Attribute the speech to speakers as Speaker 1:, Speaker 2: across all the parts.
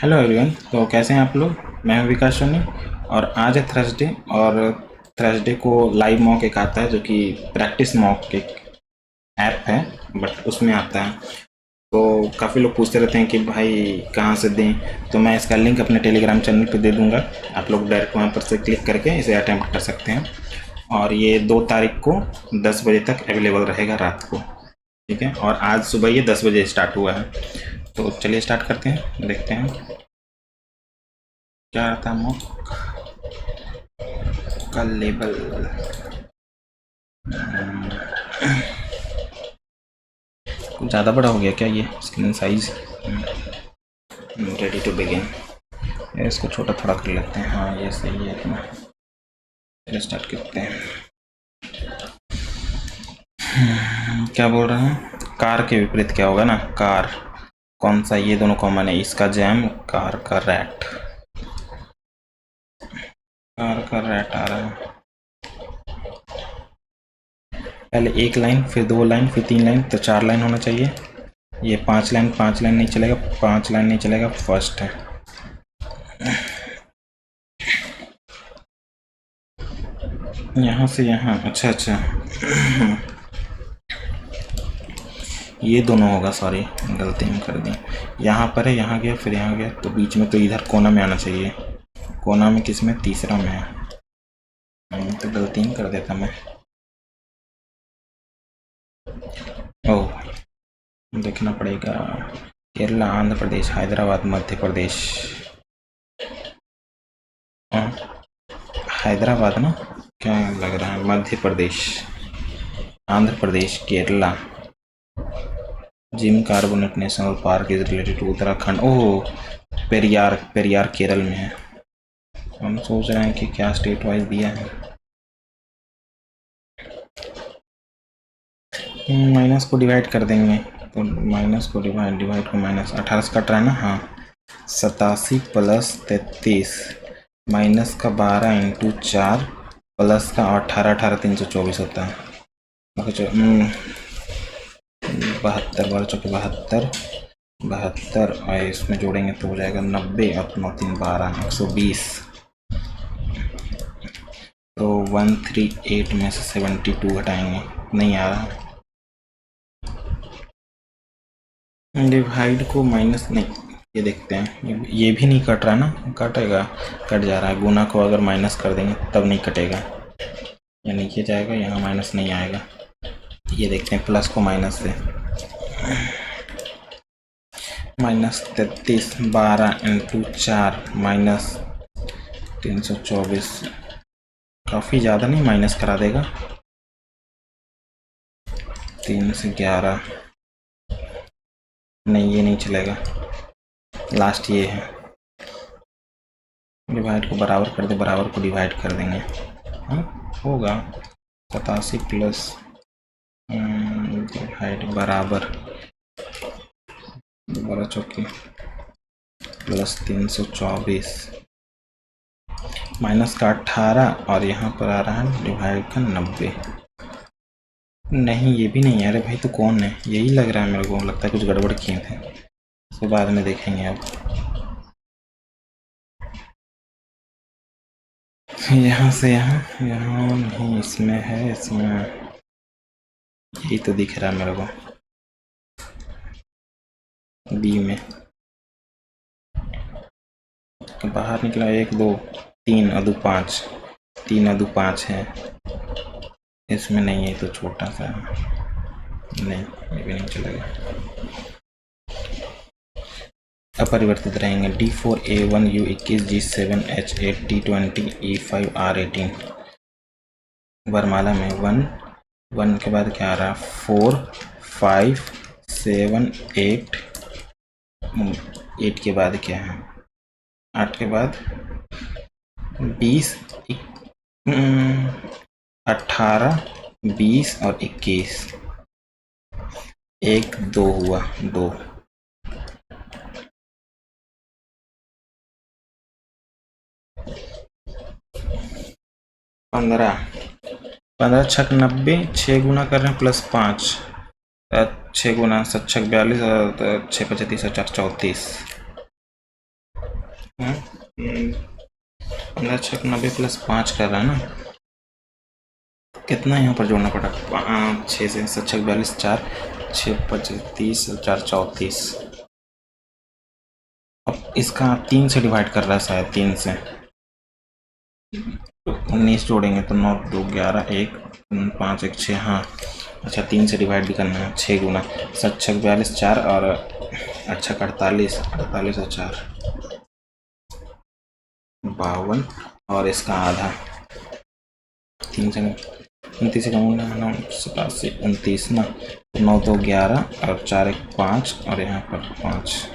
Speaker 1: Hello everyone. तो कैसे हैं आप लोग। मैं हूं विकास सोनी और आज है थर्सडे और थर्सडे को लाइव मॉक एक आता है जो कि प्रैक्टिस मॉक एक ऐप है बट उसमें आता है। तो काफ़ी लोग पूछते रहते हैं कि भाई कहाँ से दें, तो मैं इसका लिंक अपने टेलीग्राम चैनल पे दे दूंगा। आप लोग डायरेक्ट वहाँ पर से क्लिक करके इसे अटैम्प्ट कर सकते हैं और ये 2 तारीख को 10 बजे तक अवेलेबल रहेगा रात को। ठीक है, और आज सुबह ये 10 बजे स्टार्ट हुआ है। तो चलिए स्टार्ट करते हैं, देखते हैं क्या आता है मॉक का लेबल। कुछ ज़्यादा बड़ा हो गया क्या ये screen size. Ready to begin. इसको छोटा थोड़ा कर लेते हैं। हाँ ये सही है इतना। चलिए स्टार्ट करते हैं। क्या बोल रहे हैं, कार के विपरीत क्या होगा ना। कार कौन सा, ये दोनों कॉमन है। इसका जैम, कार का रैट। कार का रैट आ रहा है। पहले 1 लाइन, फिर 2 लाइन, फिर 3 लाइन, तो 4 लाइन होना चाहिए। ये 5 लाइन नहीं चलेगा, 5 लाइन नहीं चलेगा, फर्स्ट है। यहाँ से यहाँ, अच्छा अच्छा ये दोनों होगा, सॉरी गलती में कर दी। यहाँ पर है, यहाँ गया, फिर यहाँ गया, तो बीच में तो इधर कोना में आना चाहिए। कोना में किस में, तीसरा में है। तो गलती में कर देता मैं। ओह, देखना पड़ेगा। केरला, आंध्र प्रदेश, हैदराबाद, मध्य प्रदेश। हैदराबाद ना, क्या लग रहा है, Madhya Pradesh, Andhra Pradesh, Kerala. Jim Corbett national park is related to Uttarakhand. Oh, Periyar, Periyar Kerala में है। हम सोच रहे हैं कि क्या स्टेट वाइज दिया है। माइनस को डिवाइड कर देंगे, तो माइनस को डिवाइड को माइनस 18 से कट रहा है ना। हाँ, 87 प्लस 33 माइनस का 12 इंटू 4 प्लस का 18, 324 होता है। 72 बारह चौके 72, 72 और इसमें जोड़ेंगे तो हो जाएगा 90 और 9 3 12, 120। तो 138 में से 72 घटाएंगे, नहीं आ रहा। डिवाइड को माइनस नहीं, ये देखते हैं, ये भी नहीं कट रहा ना। कटेगा, कट जा रहा है। गुना को अगर माइनस कर देंगे तब नहीं कटेगा, यानी ये जाएगा, यहाँ माइनस नहीं आएगा। ये देखते हैं, प्लस को माइनस से, माइनस 33, 12 इंटू 4 माइनस 324। काफ़ी ज़्यादा नहीं, माइनस करा देगा। 3 से 11, नहीं ये नहीं चलेगा, लास्ट ये है। डिवाइड को बराबर कर दे, बराबर को डिवाइड कर देंगे। हाँ होगा, 87 प्लस डिवाइड बराबर 12 चौके प्लस 324 माइनस का 18 और यहाँ पर आ रहा है डिवाइड का 90। नहीं ये भी नहीं है। अरे भाई तो कौन है, यही लग रहा है मेरे को, लगता है कुछ गड़बड़ किए थे, उसके बाद में देखेंगे। अब यहाँ से यहाँ, यहाँ नहीं, इसमें है, इसमें यही तो दिख रहा है मेरे को, बी में। तो बाहर निकला 1 2 3 अदू 5, 3 अदू 5 है। इसमें नहीं है, तो छोटा सा नहीं, ये भी नहीं चलेगा। अपरिवर्तित रहेंगे। D4 A1 U21 G7 H8 T20 E5 R18। वरमाला में 1 के बाद क्या आ रहा है, 4 5 7 8, 8 के बाद क्या है, 8 के बाद 20 18 20 और 21। 1 2 हुआ, 2 15 15 छक 90, 6 गुना कर रहे हैं प्लस 5, 6 गुना 7 छक 42 और 6 25 और 4 34। पंद्रह छः 90 प्लस 5 कर रहा है ना, कितना यहाँ पर जोड़ना पड़ा, 6 से 7 छः 42, 4 6 25 30 4 34। अब इसका 3 से डिवाइड कर रहा है शायद, 3 से 19 जोड़ेंगे तो 9 2 11 1 5 1 6। हाँ अच्छा 3 से डिवाइड भी करना है, 6 गुना 7 छः 42 4 और अच्छा 48 48 और 4 52 और इसका आधा 3 से 29 का 9 87 29 ना, 9 2 11 और 4 1 5 और यहाँ पर 5।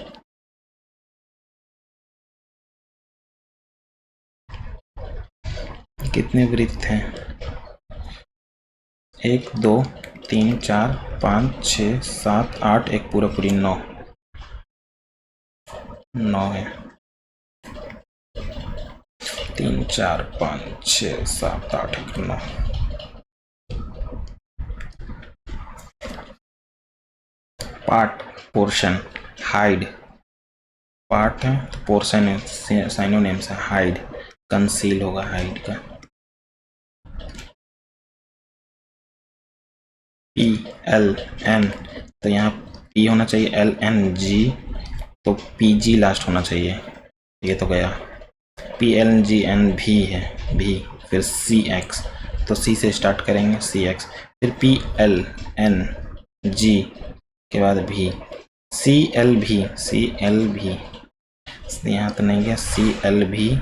Speaker 1: कितने वृत्त हैं, 1 2 3 4 5 6 7 8, एक पूरा पूरी 9 है, 3 4 5 6 7 8 1 9। पार्ट पोर्शन हाइड, पार्ट है तो पोर्शन है, साइनोनिम्स है, हाइड कंसील होगा हाइड का। पी एल एन तो यहाँ पी होना चाहिए, एल एन जी तो पी जी लास्ट होना चाहिए, ये तो गया। पी एल जी एन भी है, भी फिर सी एक्स तो सी से स्टार्ट करेंगे, सी एक्स फिर पी एल एन जी के बाद भी सी एल भी, सी एल भी यहाँ तो नहीं गया, सी एल भी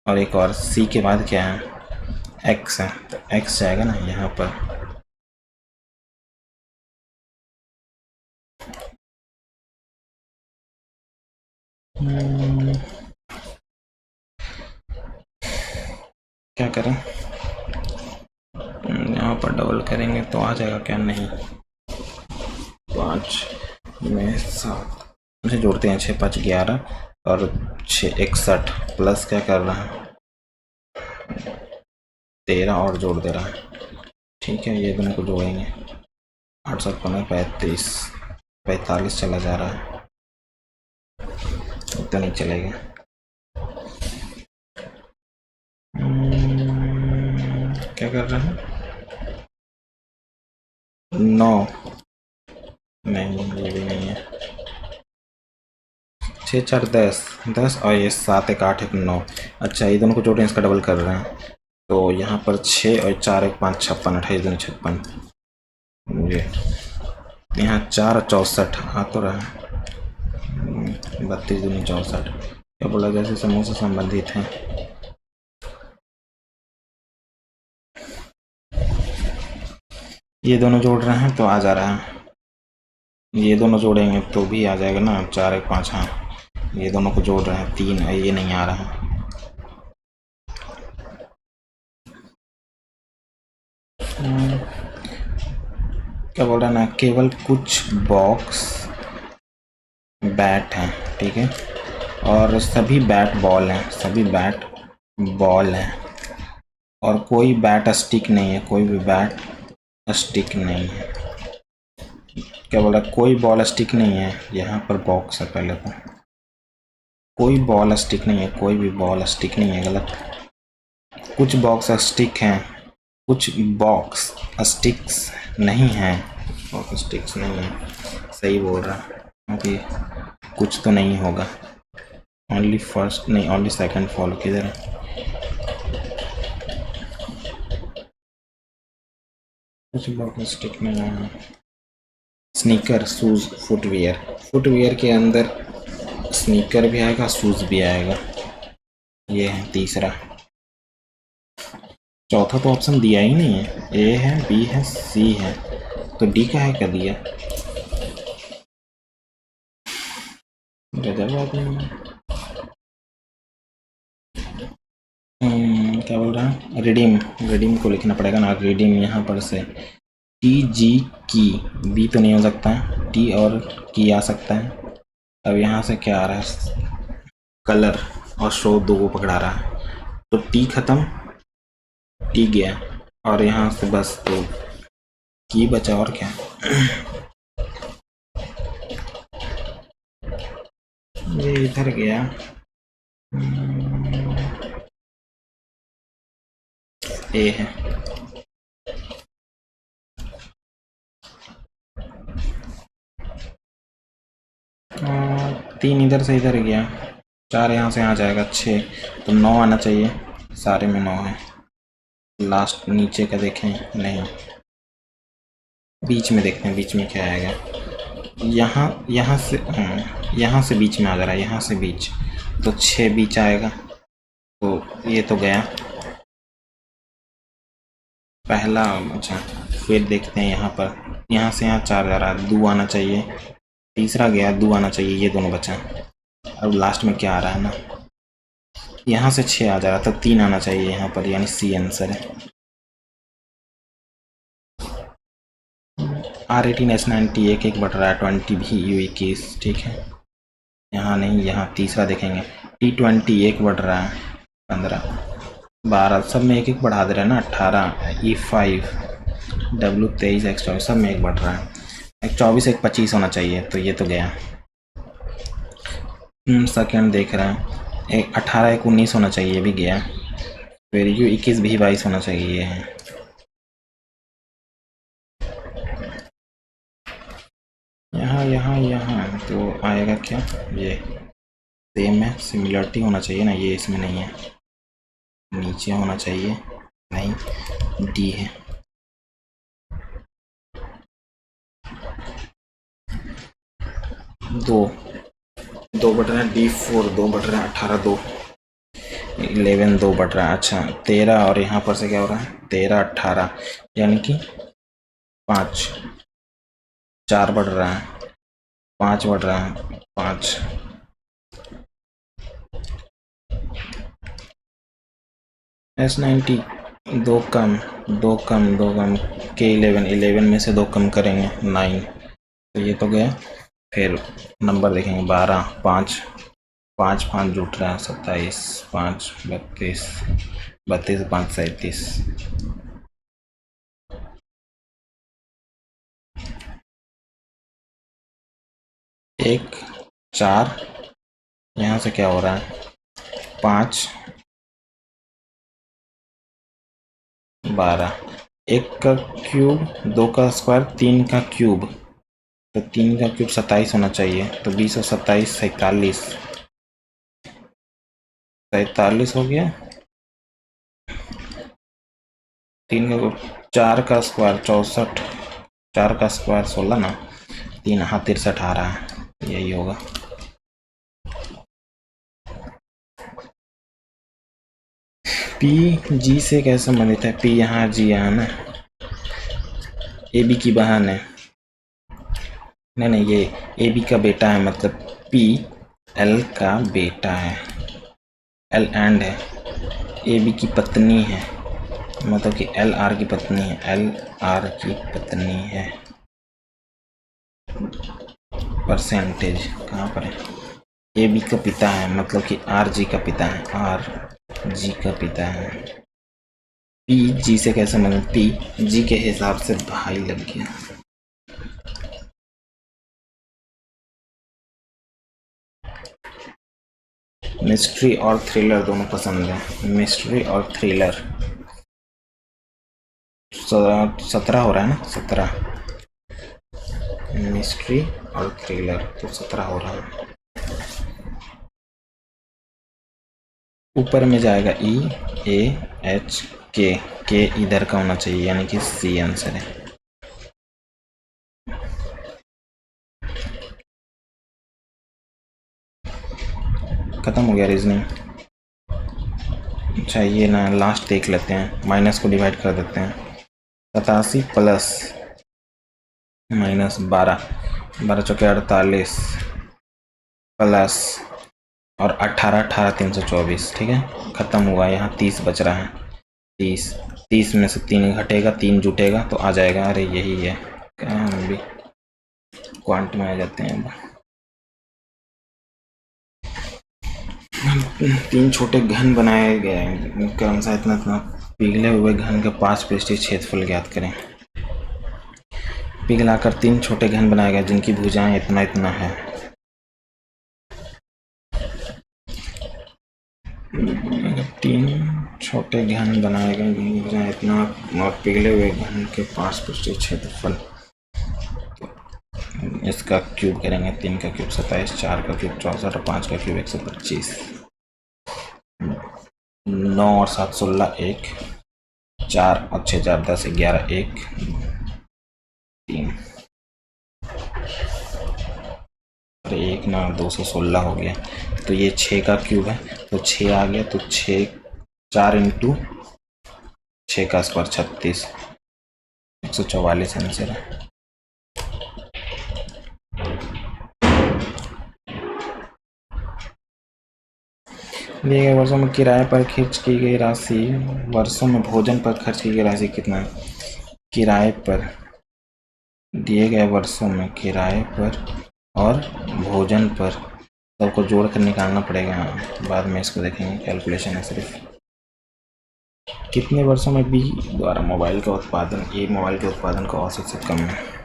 Speaker 1: और एक और सी के बाद क्या है, एक्स है तो एक्स जाएगा ना यहाँ पर। क्या करें, यहाँ पर डबल करेंगे तो आ जाएगा क्या, नहीं 5 में 7 मुझे जोड़ते हैं, 6 5 11 और 6 61 प्लस क्या कर रहा है 13 और जोड़ दे रहा है, ठीक है ये दोनों को जोड़ेंगे, 8 7 15 35 45 चला जा रहा है, इतना नहीं चलेगा। क्या कर रहे हैं, 9 नहीं ये भी नहीं है, 6 4 10 10 और ये 7 1 8 1 9। अच्छा ये दोनों को जोड़ें, इसका डबल कर रहे हैं तो यहाँ पर 6 और 4 1 5 56 28 दूनी 56, ये यहाँ 4 और 64 आ तो रहा है, 32 दूनी 64। क्या बोला, जैसे समूह से संबंधित हैं। ये दोनों जोड़ रहे हैं तो आ जा रहा है, ये दोनों जोड़ेंगे तो भी आ जाएगा ना, 4 1 5। हाँ ये दोनों को जोड़ रहे हैं 3, ये नहीं आ रहा है। क्या बोल रहा है ना, केवल कुछ बॉक्स बैट हैं, ठीक है, और सभी बैट बॉल हैं, सभी बैट बॉल हैं और कोई बैट स्टिक नहीं है, कोई भी बैट स्टिक नहीं है। क्या बोल रहा है, कोई बॉल स्टिक नहीं है, यहाँ पर बॉक्स है पहले तो, कोई बॉल स्टिक नहीं है, कोई भी बॉल स्टिक नहीं है, गलत। कुछ बॉक्स स्टिक हैं, कुछ बॉक्स स्टिक्स नहीं हैं, बॉक्स स्टिक्स नहीं है, सही बोल रहा है, क्योंकि कुछ तो नहीं होगा, ओनली फर्स्ट नहीं ओनली सेकंड फॉलो किधर है, कुछ बॉक्स स्टिक नहीं है। स्नीकर शूज फुटवेयर, फुटवेयर के अंदर स्नीकर भी आएगा शूज भी आएगा, ये है तीसरा। चौथा तो ऑप्शन दिया ही नहीं है, ए है बी है सी है, तो डी का है क्या दिया, गजब आदमी है। क्या बोल रहा है, रिडीम, रिडीम को लिखना पड़ेगा ना, रिडीम यहाँ पर से टी जी की, बी तो नहीं हो सकता है, टी और की आ सकता है। अब यहाँ से क्या आ रहा है, कलर और शो दो को पकड़ा रहा है, तो टी खत्म, टी गया और यहाँ से बस तो की बचा और क्या। ये इधर गया, ए है, तीन इधर से इधर गया, 4 यहाँ से आ जाएगा, 6, तो 9 आना चाहिए, सारे में 9 है। लास्ट नीचे का देखें, नहीं, बीच में देखते हैं, बीच में क्या आएगा। यहाँ से बीच में आ जा रहा है, यहाँ से बीच, तो 6 बीच आएगा, तो ये तो गया पहला। अच्छा, फिर देखते हैं यहाँ पर, यहाँ से यहाँ 4 जा रहा है, 2 आना चाहिए, तीसरा गया, 2 आना चाहिए, ये दोनों बचा। अब लास्ट में क्या आ रहा है ना, यहाँ से 6 आ जा रहा, तो 3 आना चाहिए यहाँ पर, यानी सी आंसर है। R18 S90 1 बट रहा है, 20 भी यू 21, ठीक है। यहाँ नहीं, यहाँ तीसरा देखेंगे, T20 1 बढ़ रहा है, 15, 12, सब में 1 बढ़ा दे रहा है ना, 18, E5, W23, X24, सब में 1 बढ़ रहा है, 24 1 25 होना चाहिए, तो ये तो गया। सेकेंड देख रहा है, 18 1 19 होना चाहिए, ये भी गया। फिर यू 21 भी 22 होना चाहिए, ये है। यहाँ तो आएगा क्या, ये सेम है, सिमिलरिटी होना चाहिए ना, ये इसमें नहीं है, नीचे होना चाहिए, नहीं, डी है। दो बट रहा है, D4 2 बट रहा है, 18 2, 11 2 बट रहा है, अच्छा 13, और यहाँ पर से क्या हो रहा है, 13 18, यानी कि 5, 4 बढ़ रहा है, 5 बढ़ रहा है, 5, S90 2 कम, K11 में से 2 कम करेंगे, 9, तो ये तो गया। फिर नंबर देखेंगे, 12 5 5 5 जुट रहा है, 27 5 32 32 5 37, 1 4, यहाँ से क्या हो रहा है, 5 12, 1 का क्यूब, 2 का स्क्वायर, 3 का क्यूब, तो 3 का क्यूब 27 होना चाहिए, तो 20 और 27 47 हो गया। 3 का 4 का स्क्वायर 64, 4 का स्क्वायर 16 ना, 3 हाँ 63 आ रहा है, यही होगा। पी जी से कैसे संबंधित है, पी यहाँ, जी यहाँ ना, ए बी की बहन है, नहीं ये ए बी का बेटा है, मतलब पी एल का बेटा है, एल एंड है, ए बी की पत्नी है, मतलब कि एल आर की पत्नी है, एल आर की पत्नी है। परसेंटेज कहाँ पर है, ए बी का पिता है, मतलब कि आर जी का पिता है, आर जी का पिता है। पी जी से कैसे, मतलब पी जी के हिसाब से भाई लग गया। मिस्ट्री और थ्रिलर दोनों पसंद है, मिस्ट्री और थ्रिलर। 17 हो रहा है ना, 17, मिस्ट्री और थ्रिलर, तो 17 हो रहा है। ऊपर में जाएगा ई ए एच के इधर का होना चाहिए, यानी कि सी आंसर है। खत्म हो गया रीजनिंग। अच्छा ये ना लास्ट देख लेते हैं, माइनस को डिवाइड कर देते हैं, 87 प्लस माइनस 12, 12 चौके 48 प्लस और 18 18 324, ठीक है, ख़त्म हुआ। यहाँ 30 बच रहा है, 30 में से 3 घटेगा, 3 जुटेगा तो आ जाएगा, अरे यही है, क्या हम भी क्वांट में आ जाते हैं। 3 छोटे घन बनाए गए हैं, कौन सा इतना पिघले हुए घन का 5 पृष्ठीय क्षेत्रफल ज्ञात करें। पिघलाकर 3 छोटे घन बनाए गए जिनकी भुजाएं इतना है। तीन छोटे घन बनाए गए जहाँ इतना और पिघले हुए घन के पास पृष्ठीय क्षेत्रफल, इसका क्यूब करेंगे। 3 का क्यूब 27, 4 का क्यूब 64 और 5 का क्यूब 125। 9 और 7 16, 1, 4 और 6 4 10 11, 1 3 और 1 9 216 हो गया। तो ये 6 का क्यूब है, तो 6 आ गया, तो 6 4 इंटू 6 का स्क्वायर 36, 144 आंसर है। दिए गए वर्षों में किराए पर खर्च की गई राशि, वर्षों में भोजन पर खर्च की गई राशि कितना है? किराए पर, दिए गए वर्षों में किराए पर और भोजन पर सबको जोड़ कर निकालना पड़ेगा, बाद में इसको देखेंगे, कैलकुलेशन है सिर्फ। कितने वर्षों में बी द्वारा मोबाइल का उत्पादन ए मोबाइल के उत्पादन का औसत से कम है?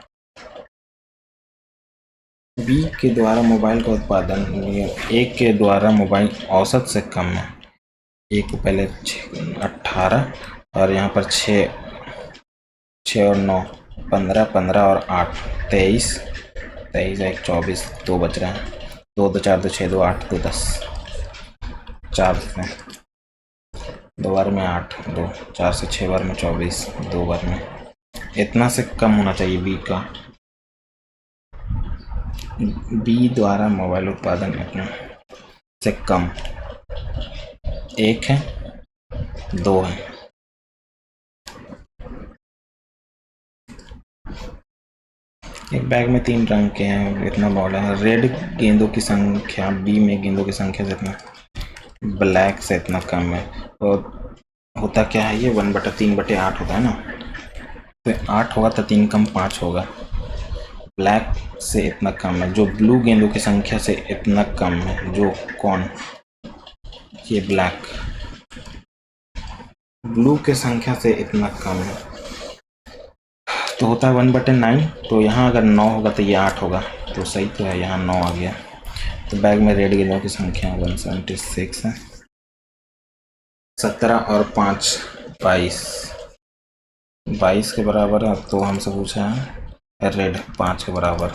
Speaker 1: बी के द्वारा मोबाइल का उत्पादन ए के द्वारा मोबाइल औसत से कम है। ए को पहले 18 और यहाँ पर 6 और 9 15, 15 और 8 23, 23 1 24, 2 बच रहा है, 2 2 4 2 6 2 8 2 10, 4 से 2 बार में 8 2, 4 से 6 बार में 24, 2 बार में, इतना से कम होना चाहिए बी का। बी द्वारा मोबाइल उत्पादन इतना से कम, 1 है 2 है। एक बैग में 3 रंग के हैं, इतना बॉल है। रेड गेंदों की संख्या बी में गेंदों की संख्या से इतना, ब्लैक से इतना कम है। और होता क्या है, ये 1/3/8 होता है ना, तो 8 होगा तो 3 कम 5 होगा। ब्लैक से इतना कम है, जो ब्लू गेंदों की संख्या से इतना कम है, जो कौन, ये ब्लैक, ब्लू के संख्या से इतना कम है, तो होता है 1/9। तो यहाँ अगर 9 होगा तो ये 8 होगा, तो सही तो है, यहाँ 9 आ गया। तो बैग में रेड गेंदों की संख्या 176 है। 17 और 5 22, 22 के बराबर है, तो हमसे पूछा है रेड 5 के बराबर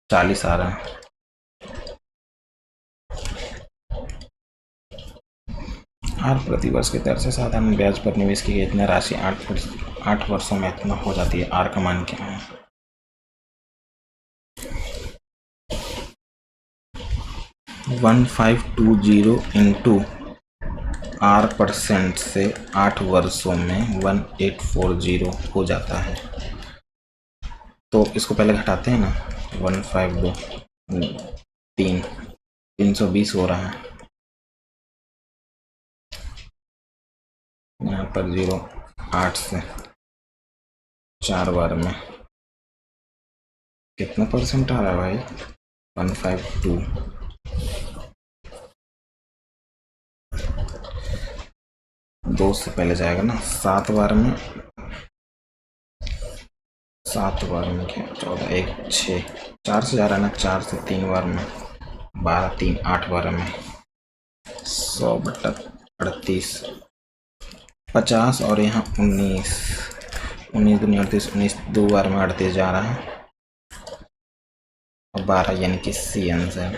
Speaker 1: 40 आ रहा है। हर प्रति वर्ष के दर से साधारण ब्याज पर निवेश की गई इतना राशि 8 वर्षों में इतना हो जाती है। आर का मान क्या है? 1520 इंटू R% से 8 वर्षों में 1840 हो जाता है। तो इसको पहले घटाते हैं ना, 152 320 हो रहा है, यहाँ पर 0 8 से 4 बार में कितना परसेंट आ रहा है भाई? 152 2 से पहले जाएगा ना, 7 बार में, 7 बार में क्या 14 1 6, 4 से जा रहा है ना, 4 से 3 बार में 12 3 8 बार में 100/38 50 और यहाँ 19 19 दूनी 38 19 2 बार में 38 जा रहा है और 12 यानी कि सी आंसर।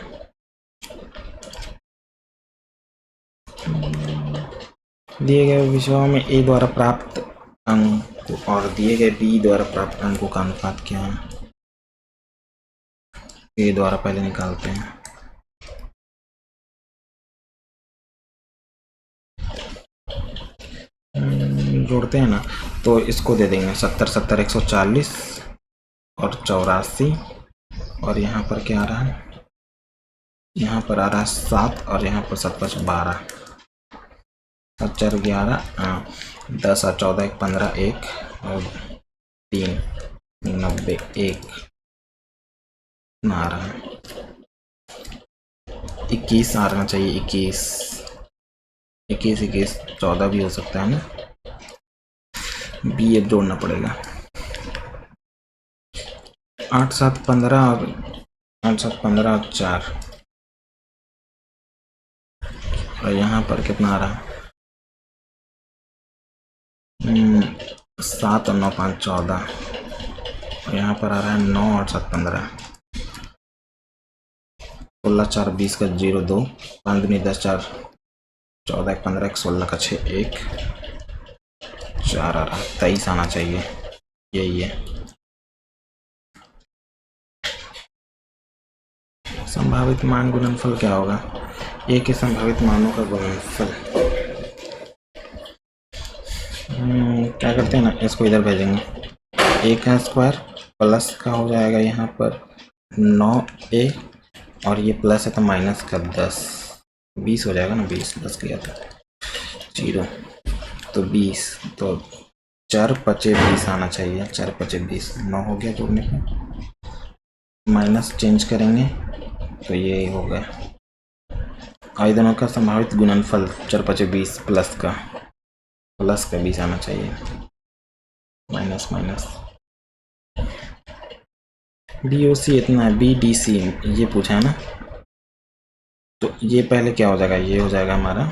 Speaker 1: दिए गए विषयों में ए द्वारा प्राप्त अंक और दिए गए बी द्वारा प्राप्त अंकों का अनुपात क्या है? ए द्वारा पहले निकालते हैं। जोड़ते हैं ना, तो इसको दे देंगे 70 70 140 और 84 और यहाँ पर क्या आ रहा है, यहाँ पर आ रहा है 7 और यहाँ पर 7 5 12 7 4 11 10 और 14 1 15 1 और 3 90 1 आ रहा है, 21 आना चाहिए, 21 21 21 14 भी हो सकता है ना, बी अब जोड़ना पड़ेगा। 8 7 15 और 8 7 15 और 4 और यहाँ पर कितना आ रहा है 7 और 9 5 14, और यहाँ पर आ रहा है 9 और 7 15, 16 4 20 का 0 2, 5 दूनी 10 4 14 1 15 1 16 का 6 1 4 आ रहा है 23 आना चाहिए, यही है संभावित मान। गुणनफल क्या होगा? ए के संभावित मानों का गुणनफल। क्या करते हैं ना, इसको इधर भेजेंगे, ए का स्क्वायर प्लस का हो जाएगा यहाँ पर 9a, और ये प्लस है तो माइनस का 10, 20 हो जाएगा ना, 20 प्लस किया था 0 तो 20, तो 4 5 20 आना चाहिए, 4 5 20, 9 हो गया जोड़ने पर, माइनस चेंज करेंगे तो ये हो गया। और दोनों का संभावित गुणनफल 4 5 20 प्लस का 20 आना चाहिए, माइनस माइनस। BOC इतना है, BDC ये पूछा है ना, तो ये पहले क्या हो जाएगा, ये हो जाएगा हमारा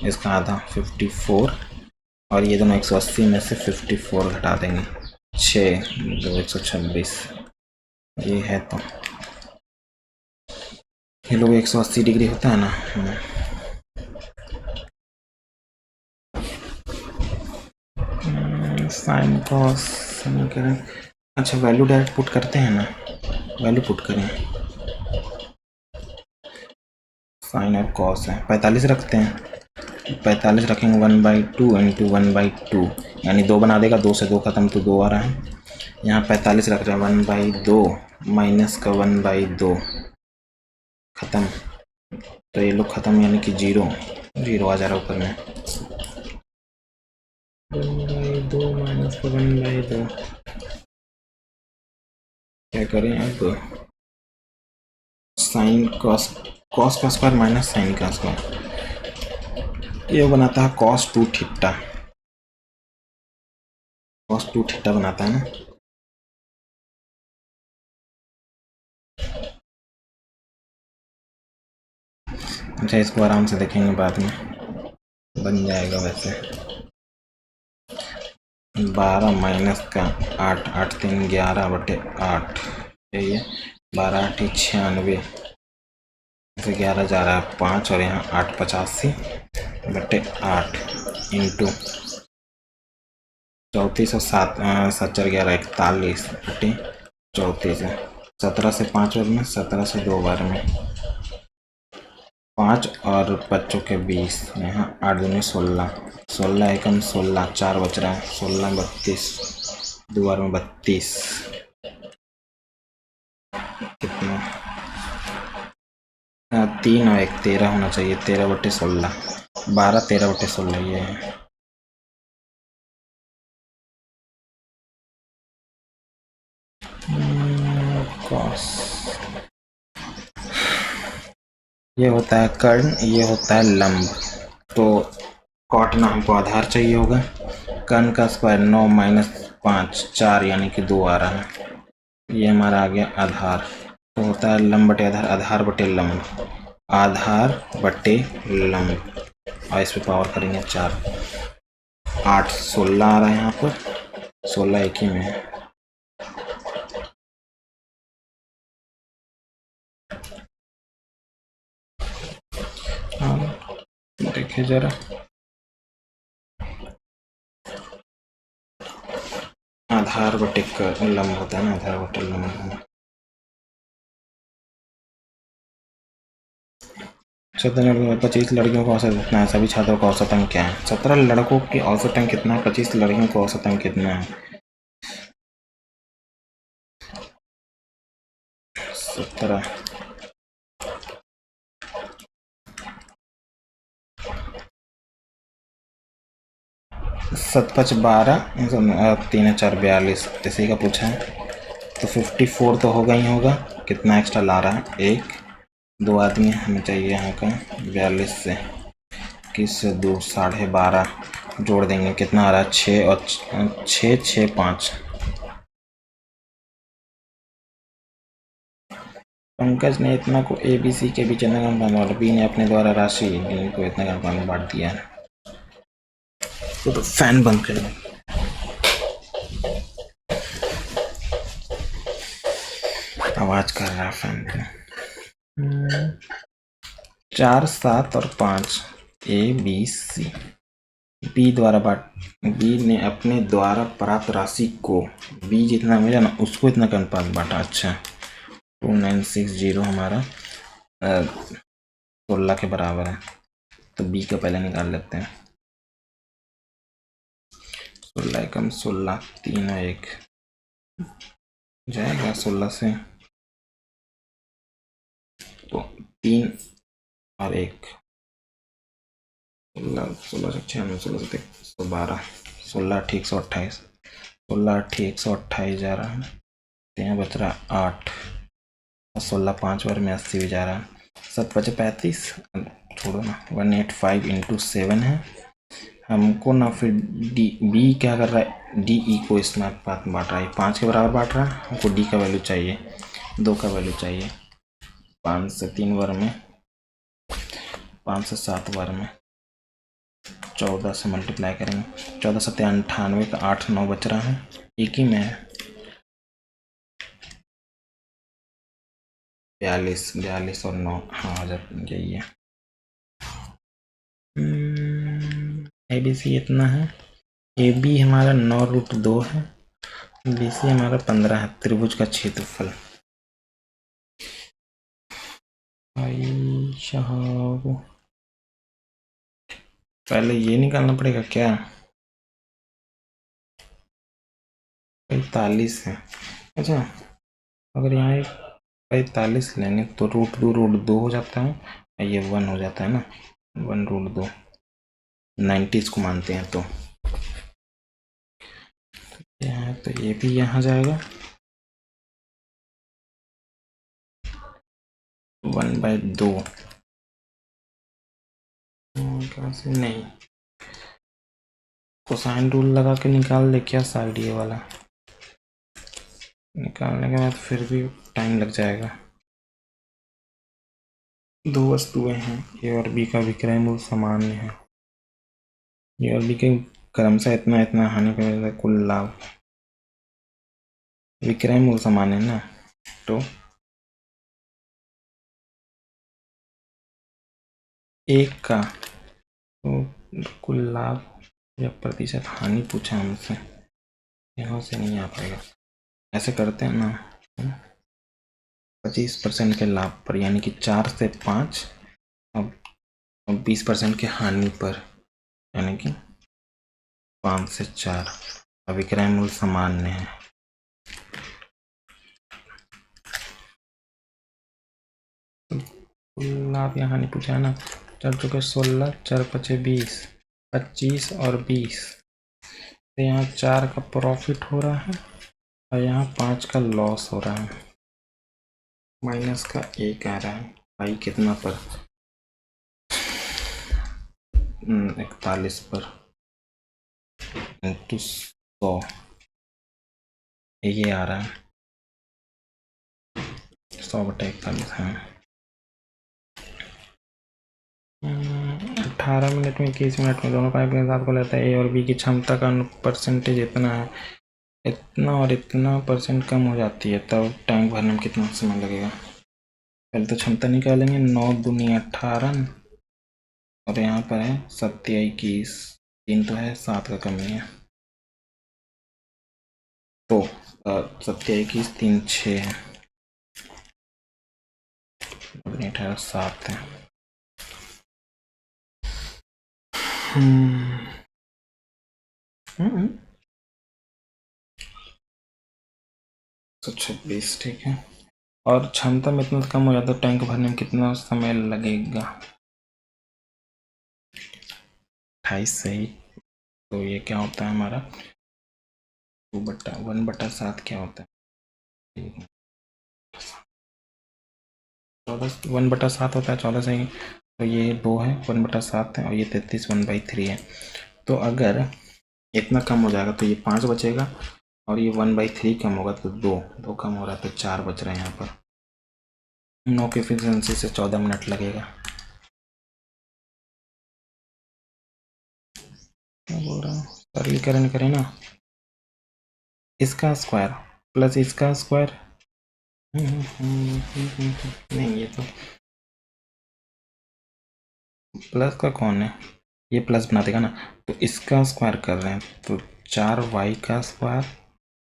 Speaker 1: इसका आधा 54, और ये दोनों 180 में से 54 घटा देंगे, 6 2 126, ये है तो ये लोग 180 डिग्री होता है ना। साइन कॉस समीकरण, अच्छा वैल्यू डायरेक्ट पुट करते हैं ना, वैल्यू पुट करें, साइन और कॉस है 45 रखते हैं, 45 रखेंगे 1/2 इंटू 1/2, यानी 2 बना देगा, 2 से 2 खत्म तो 2 आ रहा है। यहाँ 45 रख रहे हैं 1/2 माइनस का 1/2 खत्म, तो ये लोग खत्म यानी कि 0 आ जा रहा है ऊपर में, 1/2 माइनस का 1/2, क्या करें अब, साइन कॉस का स्क्वायर माइनस साइन का स्क्वायर, ये बनाता है cos 2 थीटा, cos 2 थीटा बनाता है ना। अच्छा इसको आराम से देखेंगे बाद में, बन जाएगा वैसे। 12 माइनस का 8, 8 3 11/8, यही है 12 8 96, इसे 11 जा रहा है 5, और यहाँ 8 85/8 इंटू 34 और 7 7 4 11 41/34 है, 17 से 5 बार में, 17 से 2 बार में 5, और बच्चों के 20, यहाँ 8 दूनी 16, 16 एकम 16, 4 बच रहा है 16 32, 2 बार में 32, कितना 3 और 1 13 होना चाहिए, 13/16, 12 13/16 ये है। कॉस ये होता है कर्ण, ये होता है लंब, तो काटना हमको आधार चाहिए होगा, कर्ण का स्क्वायर 9 माइनस 5 4 यानी कि 2 आ रहा है, ये हमारा आ गया आधार, तो होता है लंब बटे आधार, आधार बटे लंब, आधार बटे लंब, और इस पे पावर करेंगे 4, 8 16 आ रहा है, यहाँ पर 16 एक ही में है, देखिए जरा, आधार बटे लंब होता है ना, आधार बटे लंब। 25 लड़कियों का औसत कितना है, सभी छात्रों का औसत अंक क्या है? 17 लड़कों की औसत अंक कितना है, 25 लड़कियों का औसत अंक कितना है? 17 7 5 12, 3 4 42, इसी का पूछा है, तो 54 तो होगा ही होगा, कितना एक्स्ट्रा ला रहा है, 1 2 आदमी हमें चाहिए यहाँ का, 42 से 21 से 2 12.5 जोड़ देंगे, कितना आ रहा है 6 और 6 6 5, पंकज ने इतना को ए बी सी के बीच इतना कम और बी ने अपने द्वारा राशि डी को इतना कम बांट दिया है। तो फैन बंद कर लें। आवाज कर रहा है फैन पे। 4, 7 और 5 ए बी सी। बी द्वारा बी ने अपने द्वारा प्राप्त राशि को बी जितना मिला ना उसको इतना का अनुपात बांटा। अच्छा 2960 हमारा 16 के बराबर है, तो बी का पहले निकाल लेते हैं। 16 कम 16 3 और 1 जाएगा 16 से, तो 3 और 1 16 16 से 96 16 से 112 16 ठीक 128 16 ठीक 128 जा रहा है। तो यहाँ बच रहा 8 और 16 5 बार में 80 भी जा रहा है। 7 बचे 35 छोड़ो ना 185 इंटू 7 है। हमको ना फिर डी बी क्या कर रहा है, डी ई को इसमें बात बांट रहा है 5 के बराबर बांट रहा है। हमको डी का वैल्यू चाहिए, 2 का वैल्यू चाहिए। 5 से 3 बार में 5 से 7 बार में 14 से मल्टीप्लाई करेंगे। 14 से 98 का 8 9 बच रहा है, एक ही में है 42 और 9 हाँ यही है। ए बी सी इतना है। ए बी हमारा 9√2 है, बी सी हमारा 15 है। त्रिभुज का क्षेत्रफल पहले ये निकालना पड़ेगा क्या, 45 है। अच्छा अगर यहाँ 45 लेंगे तो √2 हो जाता है, ये 1 हो जाता है ना, 1√2 90 को मानते हैं तो यहाँ, तो ये भी यहाँ जाएगा 1/2 कैसे नहीं, कोसाइन रूल लगा के निकाल ले क्या साइड ये वाला, निकालने के बाद फिर भी टाइम लग जाएगा। 2 वस्तुएं हैं, ए और बी का विक्रय मूल्य सामान्य है। ए और बी के क्रमशः इतना इतना हानि कर कुल लाभ, विक्रय मूल्य सामान्य है ना, तो एक का तो कुल लाभ या प्रतिशत हानि पूछा हमसे, यहाँ से नहीं आ पाएगा। ऐसे करते हैं ना 25% के लाभ पर, यानी कि 4 से 5 अब 20% के हानि पर, यानी कि 5 से 4। अब विक्रय मूल्य सामान्य है, लाभ यहाँ नहीं पूछा है ना। 4 चुके 16 4 बचे 20 25 और 20, तो यहाँ 4 का प्रॉफिट हो रहा है और यहाँ 5 का लॉस हो रहा है, माइनस का 1 आ रहा है। भाई कितना पर 41 पर इंटू 100 ये आ रहा है 100/41 है। 18 मिनट में 21 मिनट में दोनों पाइप के साथ को लेता है। ए और बी की क्षमता का परसेंटेज इतना है, इतना और इतना परसेंट कम हो जाती है, तब टैंक भरने में कितना समय लगेगा। पहले तो क्षमता निकालेंगे, 9 दूनी 18 और यहाँ पर है 27 3 तो है 7 का कमी है, तो 27 3 6 है, 18 7 है। 126 ठीक है। और क्षमता में इतना कम हो जाता है, टैंक भरने में कितना समय लगेगा। 28 सही, तो ये क्या होता है हमारा 1/7 क्या होता है 1/7 होता है 14 सही, तो ये 2 है 1/7 है और ये 33 1/3 है। तो अगर इतना कम हो जाएगा तो ये 5 बचेगा और ये 1/3 कम होगा तो 2 कम हो रहा है तो 4 बच रहे हैं यहाँ पर। 9 की एफिशिएंसी से 14 मिनट लगेगा। क्या बोल रहा हूँ, सरलीकरण करें ना, इसका स्क्वायर प्लस इसका स्क्वायर, नहीं ये तो प्लस का कौन है, ये प्लस बना देगा ना, तो इसका स्क्वायर कर रहे हैं तो 4y का स्क्वायर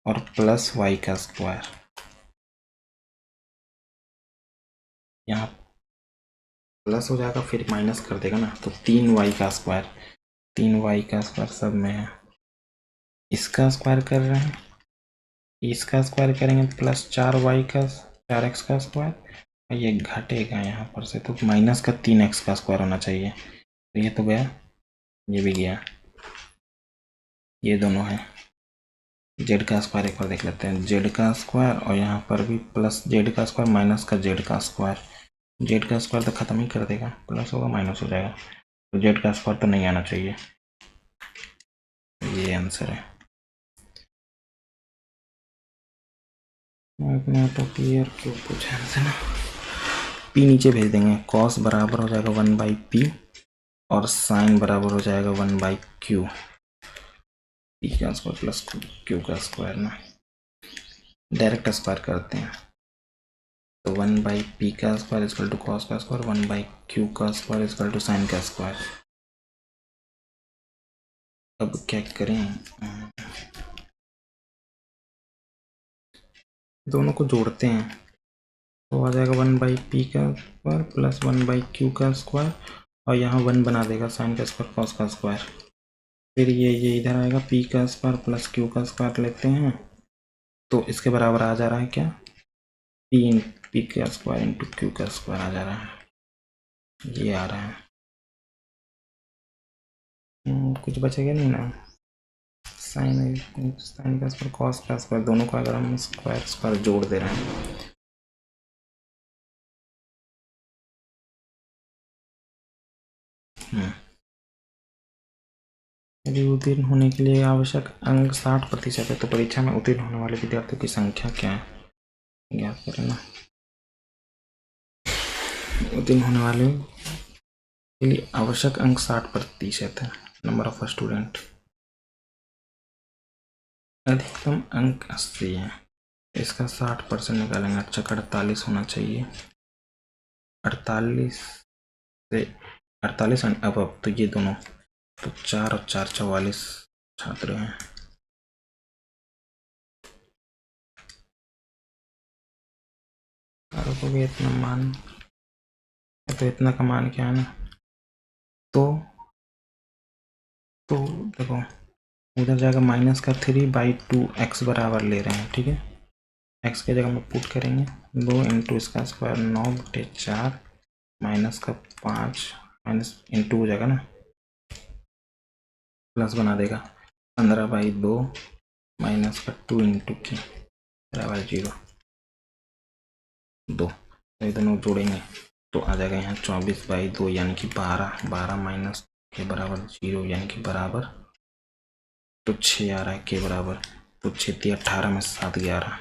Speaker 1: और प्लस y का स्क्वायर, यहाँ प्लस हो जाएगा फिर माइनस कर देगा ना, तो 3y का स्क्वायर, 3y का स्क्वायर सब में है, इसका स्क्वायर कर रहे हैं, इसका स्क्वायर करेंगे तो प्लस 4y का 4x का स्क्वायर, ये घटेगा यहाँ पर से तो माइनस का 3x का स्क्वायर होना चाहिए, तो ये तो गया, ये भी गया, ये दोनों है। जेड का स्क्वायर एक बार देख लेते हैं, जेड का स्क्वायर और यहाँ पर भी प्लस जेड का स्क्वायर माइनस का जेड का स्क्वायर, जेड का स्क्वायर तो खत्म ही कर देगा, प्लस होगा माइनस हो जाएगा, तो जेड का स्क्वायर तो नहीं आना चाहिए, ये आंसर है। तो क्लियर क्यों पूछा हमसे ना, पी नीचे भेज देंगे, कॉस बराबर हो जाएगा 1/p और साइन बराबर हो जाएगा 1/q, पी का स्क्वायर प्लस क्यू का स्क्वायर ना, डायरेक्ट स्क्वायर करते हैं, तो 1/p का स्क्वायर इक्वल टू कॉस का स्क्वायर, 1/q का स्क्वायर इक्वल टू साइन का स्क्वायर। अब क्या करें, दोनों को जोड़ते हैं तो आ जाएगा 1/p का स्क्वायर प्लस 1/q का स्क्वायर और यहाँ 1 बना देगा साइन का स्क्वायर कॉस का स्क्वायर, फिर ये इधर आएगा p का स्क्वायर प्लस q का स्क्वायर लेते हैं तो इसके बराबर आ जा रहा है क्या, p का स्क्वायर इंटू q का स्क्वायर आ जा रहा है, ये आ रहा है। कुछ बचेगा नहीं ना, साइन का स्क्वायर कॉस का स्क्वायर, दोनों को अगर हम स्क्वायर जोड़ दे रहे हैं, यदि उत्तीर्ण होने के लिए आवश्यक अंक 60% है तो परीक्षा में उत्तीर्ण होने वाले विद्यार्थियों की संख्या क्या है, ज्ञात करें ना। उत्तीर्ण होने वाले के लिए आवश्यक अंक 60% है, नंबर ऑफ स्टूडेंट, अधिकतम अंक 80 है, इसका 60% निकालेंगे, अच्छा 48 होना चाहिए, 48 से 48 अब तो ये दोनों, तो 4 और 4 44 छात्र हैं, को भी इतना मान, तो इतना का मान क्या है ना, तो देखो उधर जाएगा माइनस का 3/2 x बराबर ले रहे हैं, ठीक है, x की जगह में पुट करेंगे 2 इंटू इसका स्क्वायर 9/4 माइनस का 5 माइनस इंटू हो जाएगा ना, प्लस बना देगा 15/2 माइनस का 2 इंटू के बराबर 0 2, तो दोनों जोड़ेंगे तो आ जाएगा यहाँ 24/2 यानी कि 12 माइनस के बराबर 0 यानी कि बराबर, तो 6 आ रहा है के बराबर, तो 6 18 में 7 11,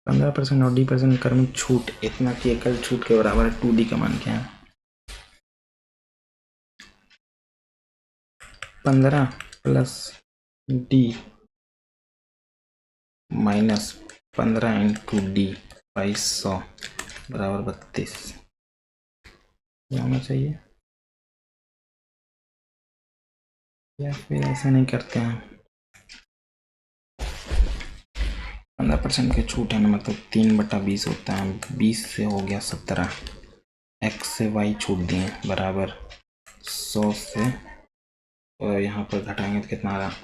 Speaker 1: %, और D% क्रमिक छूट इतना की एकल छूट के बराबर है, 2D का मान क्या है, 15 plus D minus 15 into D by 100 बराबर 32, क्या होना चाहिए, या फिर ऐसा नहीं करते हैं, 15% के छूट है ना, मतलब 3/20 होता है, 20 से हो गया 17, x से y छूट दिए बराबर 100 से, और यहाँ पर घटाएंगे तो कितना आ रहा है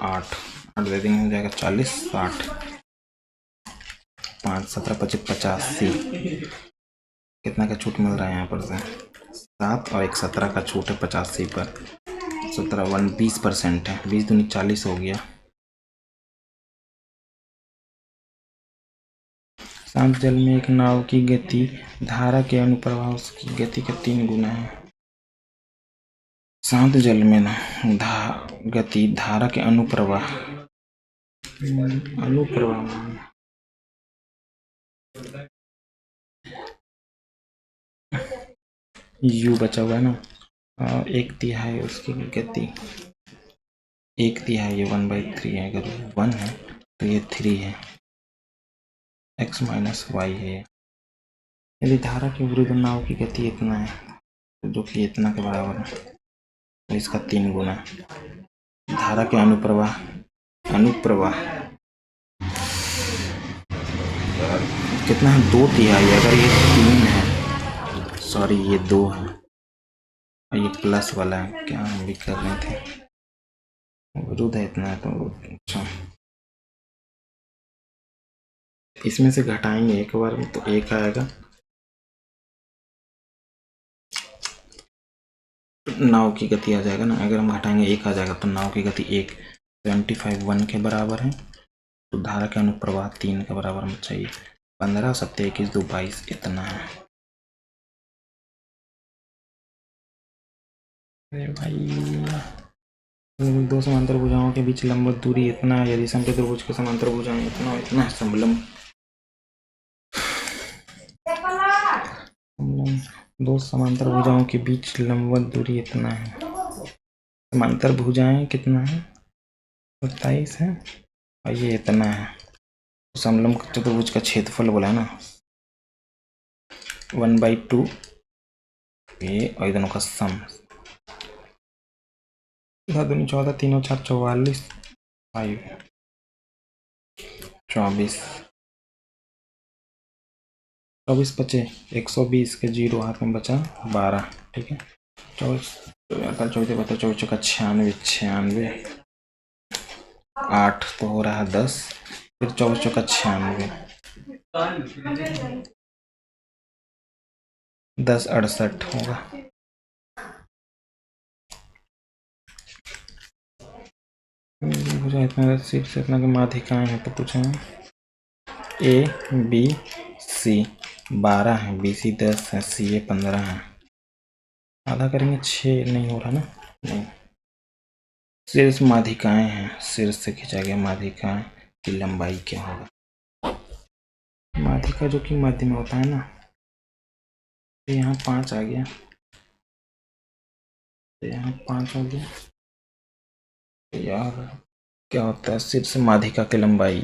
Speaker 1: 8 दे देंगे, हो जाएगा 40 60 5 17 25 85, कितना का छूट मिल रहा है यहाँ पर से 7 और एक 17 का छूट है 85 पर, 17 20% है, 20 दूनी 40 हो गया। शांत जल में एक नाव की गति धारा के अनुप्रवाह उसकी गति का 3 गुना है, शांत जल में ना गति धारा के अनुप्रवाह अनुप्रवाह u बचा हुआ है ना, 1/3 उसकी गति, 1/3 ये 1/3 है, अगर 1 है तो ये 3 है, x माइनस वाई है। यदि धारा के विरुद्ध नाव की गति इतना है, जो कि इतना के बराबर है, तो इसका 3 गुना। धारा के अनुप्रवाह कितना है, 2/3। अगर ये 3 है, सॉरी ये 2 है, और ये प्लस वाला है, क्या हम भी कर रहे थे, विरुद्ध है इतना है, तो अच्छा इसमें से घटाएंगे एक बार में तो 1 आएगा, नाव की गति आ जाएगा ना, अगर हम घटाएंगे 1 आ जाएगा, तो नाव की गति 1, 25 1 के बराबर है, तो धारा के अनुप्रवाह 3 के बराबर में चाहिए। 15 7 21 2 22 इतना है। अरे भाई, दो समांतर भुजाओं के बीच लंबवत दूरी इतना है, यदि समचतुर्भुज के समांतर भुजाएं इतना है, समलंब दो समांतर भुजाओं के बीच लंबवत दूरी इतना है, समांतर भुजाएं कितना है, 27 है, और ये इतना है, समलंब चतुर्भुज का क्षेत्रफल बोला है ना, 1/2 ये, और दोनों का सम, 7 14 3 4 44 5 24 24 बचे, 120 के 0 हाथ में बचा 12, ठीक है, 24 24 बता 24 चौका 96 8 तो हो रहा है 10, फिर 24 चौका 96 10 68 होगा। इतना सीट से इतना की माध्यिकाएं हैं, तो पूछे ए बी सी 12 है, बी सी 10 है, सी ए 15 है, आधा करेंगे 6 नहीं हो रहा ना, नहीं, शीर्ष माध्यिकाएं हैं, शीर्ष से खींचा गया माध्यिकाएं की लंबाई क्या होगा, माध्यिका जो कि मध्य में होता है ना, तो यहाँ 5 आ गया, तो यहाँ 5 हो गया, यार क्या होता है शीर्ष माध्यिका की लंबाई,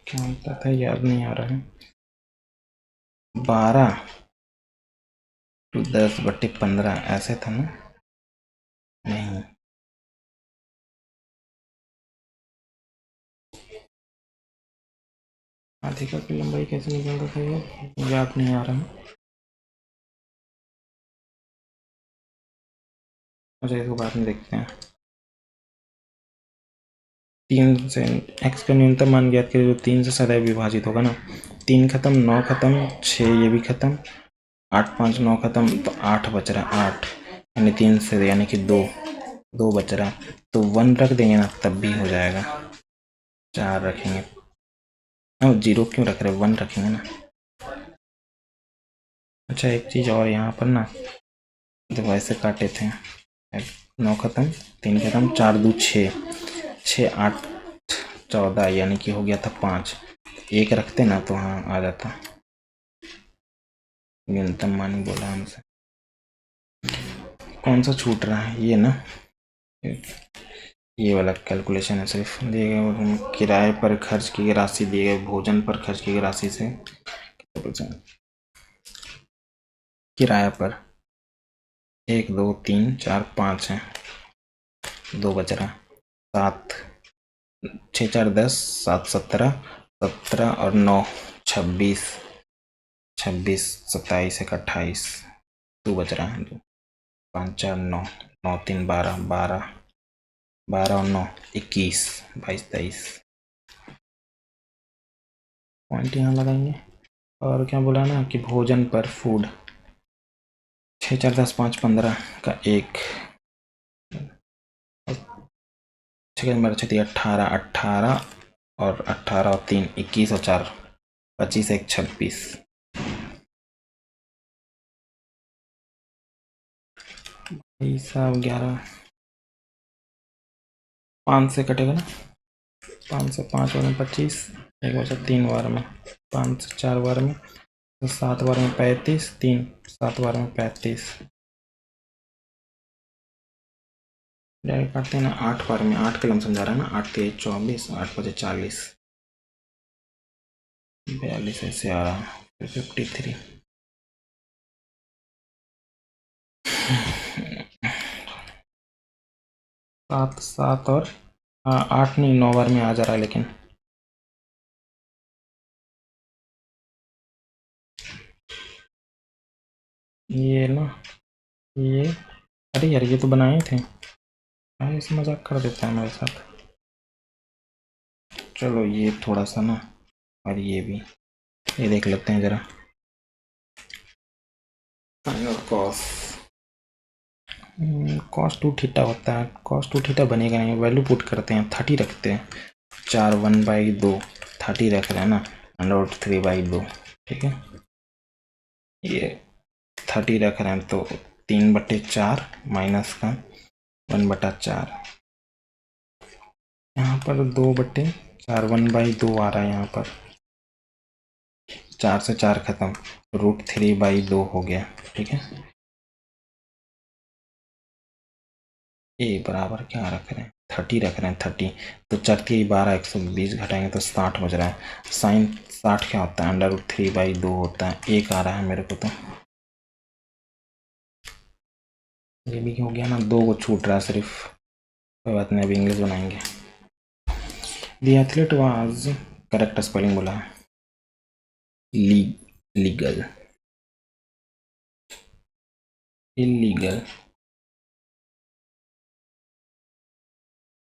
Speaker 1: क्या होता था याद नहीं आ रहा है, 12 तो 10/15 ऐसे था ना, नहीं, माध्यिका की लंबाई कैसे निकालता था ये याद नहीं आ रहा है, अच्छा इसको बाद में देखते हैं। 3 से x का न्यूनतम मान ज्ञात करें, जो 3 से सदैव विभाजित होगा ना, 3 खत्म, 9 खत्म, 6 ये भी खत्म, 8 5 9 खत्म, तो 8 बच रहा है, 8 यानी 3 से, यानी कि 2 बच रहा, तो 1 रख देंगे ना तब भी हो जाएगा, 4 रखेंगे, 0 क्यों रख रहे, 1 रखेंगे ना। अच्छा एक चीज़ और, यहाँ पर ना जब ऐसे काटे थे, 9 खत्म, 3 खत्म, 4 2 6 6 8 14, यानी कि हो गया था 5, 1 रखते ना तो हाँ आ जाता, न्यूनतम मान बोला हमसे, कौन सा छूट रहा है ये ना, ये वाला कैलकुलेशन है, सिर्फ दिए गए किराए पर खर्च की गई राशि, दिए गए भोजन पर खर्च की गई राशि से किराया पर 1 2 3 4 5 है, 2 बच रहा, 7 6 4 10 7 17 17 और 9 26 26 27 1 28, 2 बच रहा है, 2 5 4 9 9 3 12 12 12 और 9 21 22 23 पॉइंट यहाँ लगाएंगे। और क्या बोला ना कि भोजन पर फूड, 6 4 10 5 15 का 1, 6 18 18 और 18 और 3 21 और 4 25 1 26, सब 11 5 से कटेगा ना, 5 से 5 बार में 25, एक बार से 3 बार में, 5 से 4 बार में, तो 7 बार में 35, 3 7 बार में 35, डायरेक्ट काटते हैं ना 8 बार में, 8 के लमसम जा रहा है ना, 8 3 24, 8 5 40, 42 ऐसे आ रहा है, फिर 53। सात सात और 8 नहीं 9 बार में आ जा रहा है, लेकिन ये ना, ये, अरे यार ये तो बनाए थे, ऐसे मजाक कर देता है मेरे साथ। चलो ये थोड़ा सा ना, और ये भी, ये देख लेते हैं जरा। कॉस कॉस टू थीटा होता है, कॉस टू थीटा बनेगा नहीं, वैल्यू पुट करते हैं 30 रखते हैं, 4 1/2 30 रख रहे हैं ना, √3/2, ठीक है, ये 30 रख रहे हैं तो 3/4 माइनस का 1/4, यहाँ पर 2/4 1/2 आ रहा है, यहाँ पर 4 से 4 खत्म, √3/2 हो गया, ठीक है। ए बराबर क्या रख रहे हैं, 30 रख रहे हैं, 30 तो 4 12 120 घटाएंगे तो 60 बज रहा है, साइन 60 क्या होता है, √3/2 होता है, 1 आ रहा है मेरे को, तो ये भी हो गया ना, 2 को छूट रहा है सिर्फ, कोई बात नहीं, अभी इंग्लिश बनाएंगे। The athlete was, correct spelling बोला है, लीगल, इलीगल,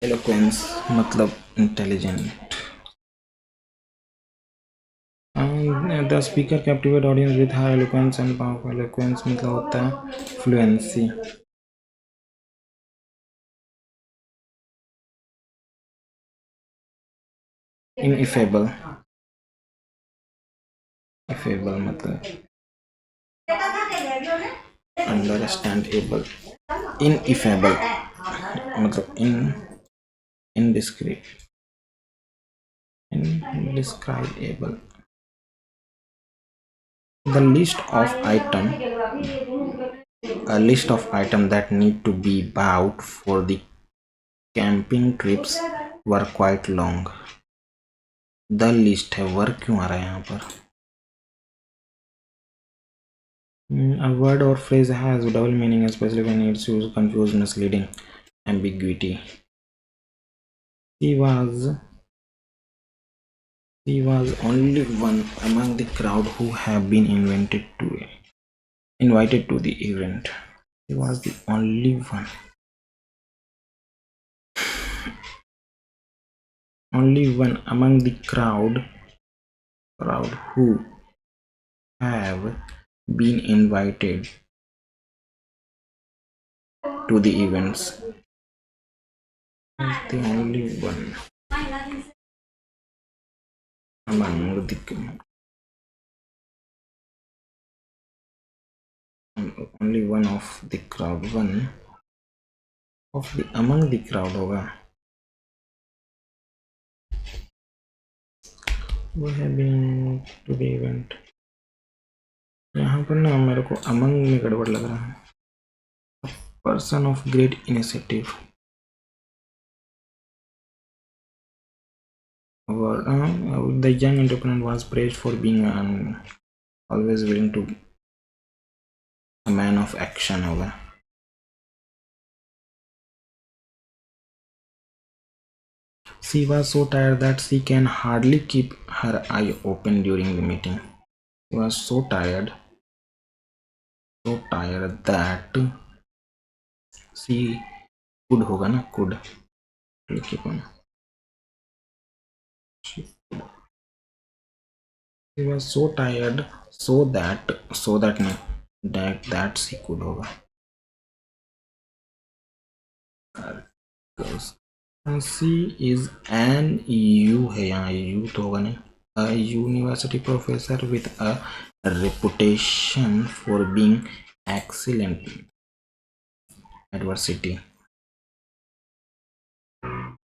Speaker 1: एलोक्वेंस मतलब intelligent, the speaker captivate audience with high eloquence and powerful, eloquence मतलब होता है फ्लुएंसी, इनइफेबल, इफेबल मतलब अंडरस्टैंडेबल, इनइफेबल मतलब indescribable, the list of item, a list of item that need to be bought for the camping trips were quite long, the list है, work क्यों आ रहा है यहाँ पर, a word or phrase has double meaning especially when it's used confused misleading ambiguity, he was only one among the crowd who have been invited to the event, he was the only one among the crowd who have been invited to the events, the only one among the only one of the crowd, one of the among the crowd होगा, वो है being to the event, यहाँ पर ना मेरे को among में गड़बड़ लग रहा है, person of great initiative, the young entrepreneur was praised for being always willing to a man of action होगा, she was so tired that she can hardly keep her eye open during the meeting, she was so tired that she could होगा ना, could लिखिए कौन, she was so tired so that नहीं, that she could होगा, she is an U है, यहाँ U तो होगा नहीं, a university professor with a reputation for being excellent adversity,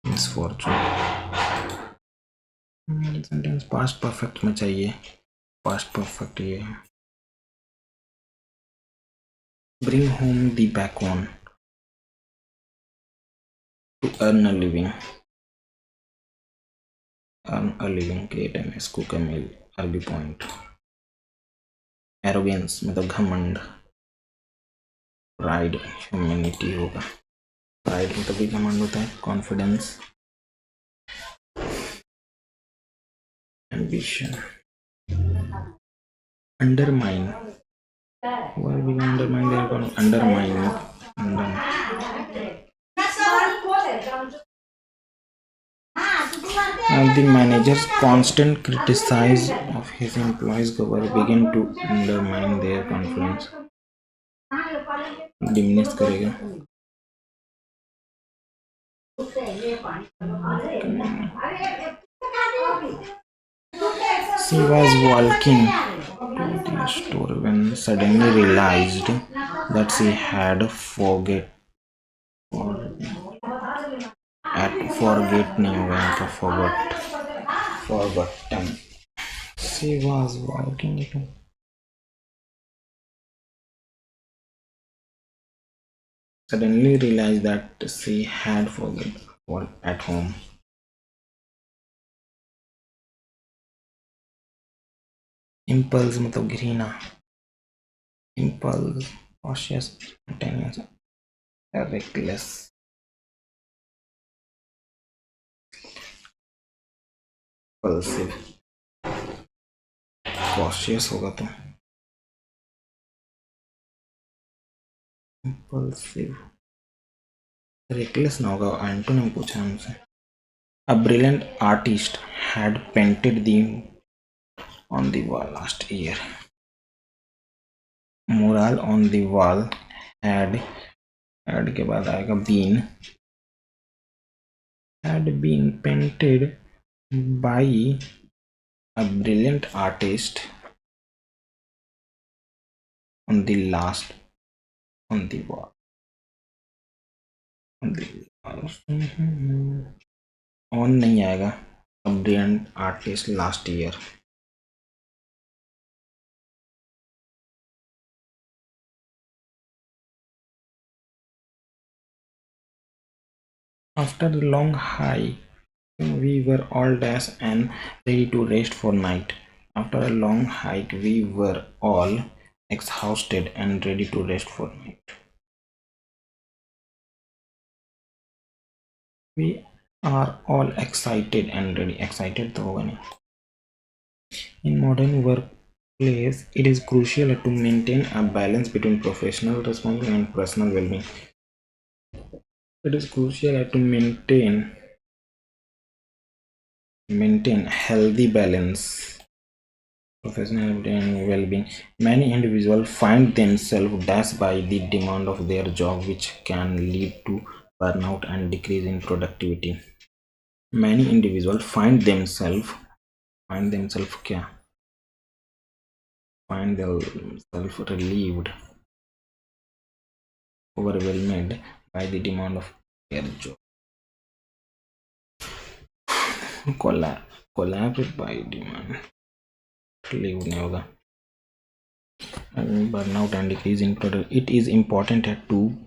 Speaker 1: misfortune sentence past perfect में चाहिए, पास्ट परफेक्ट ये है। Bring home the bacon to earn a living. Earn a living, create a mess, cook a meal, अरबी point. Arrogance मतलब घमंड। Pride humanity होगा, pride मतलब भी घमंड होता है। Confidence, ambition. अंडरमाइन, वर्ब भी अंडरमाइन देयर कौन undermine the manager's constant criticism of his employees begin to undermine their confidence, diminish करेगा। She was walking to the store when suddenly realized that she had forget नहीं होगा इनका, forgotten. She was walking suddenly realized that she had forget at home. Impulse मतलब घृणा, impulse, cautious, spontaneous, reckless, impulsive, cautious होगा तो impulsive, reckless ना होगा, antonym पूछा हमसे। A brilliant artist had painted them on the wall last year. Mural on the wall had के बाद आएगा had been painted by a brilliant artist on the wall. On नहीं आएगा, a brilliant artist last year. After a long hike, we were all dashed and ready to rest for night. After a long hike, we were all exhausted and ready to rest for night. We are all excited and ready. Excited तो होगा नहीं। In modern workplace, it is crucial to maintain a balance between professional responsibility and personal well-being. It is crucial to maintain healthy balance, professional and well-being. Many individuals find themselves dashed by the demand of their job, which can lead to burnout and decrease in productivity. Many individuals find themselves relieved, overwhelmed by the demand of their job. Collapse by demand, relieved नहीं होगा। Burnout and decrease in product. It is important to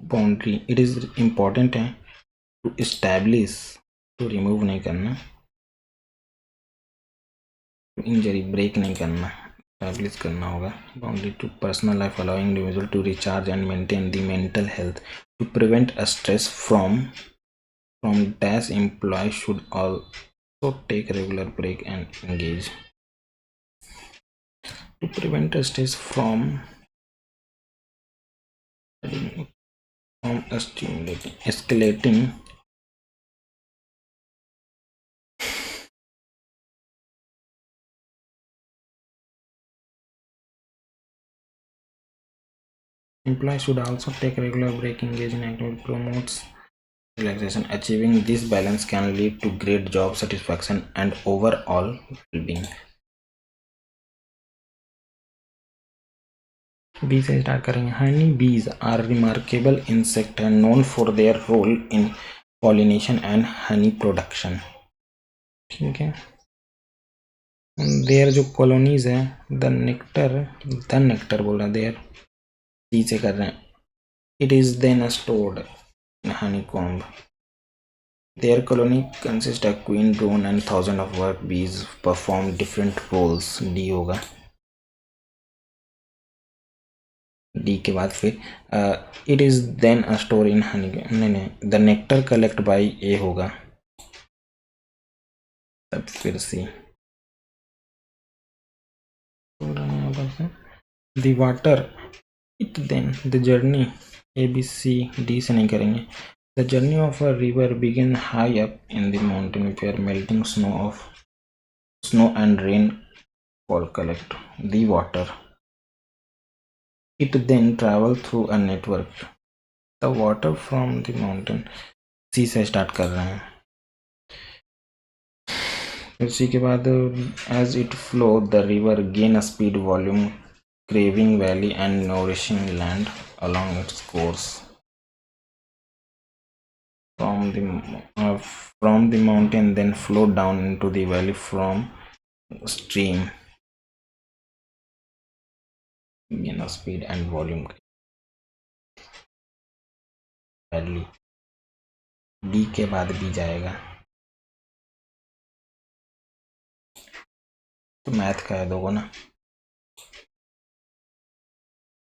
Speaker 1: establish, to remove नहीं करना, injury break नहीं करना, establish करना होगा। Boundary to personal life, allowing individual to recharge and maintain the mental health. To prevent a stress from dash, employees should also take regular break and engage. To prevent a stress from escalating, employees should also take regular break, engage in activity promotes relaxation. Achieving this balance can lead to great job satisfaction and overall well-being. B से start करेंगे। Honey bees are remarkable insect known for their role in pollination and honey production. ठीक है, there जो colonies है, the nectar बोल रहा है, there सी से कर रहे हैं, it is then stored in honeycomb. Their colony consists of queen, drone and thousands of work bees perform different roles. D होगा. D के बाद फिर it is then a store in honey. नहीं, the nectar collect by A होगा. तब फिर C. The water, it then the journey, A B C D से नहीं करेंगे. The journey of a river begins high up in the mountain where melting snow and rain fall collect the water. It then travels through a network. The water from the mountain. C से start कर रहे हैं. इसी के बाद as it flows, the river gain a speed, volume, craving valley and nourishing land along its course. From the mountain then flow down into the valley from stream. Gain of speed and volume. valley. D के बाद B जाएगा. तो math का है दोगो ना,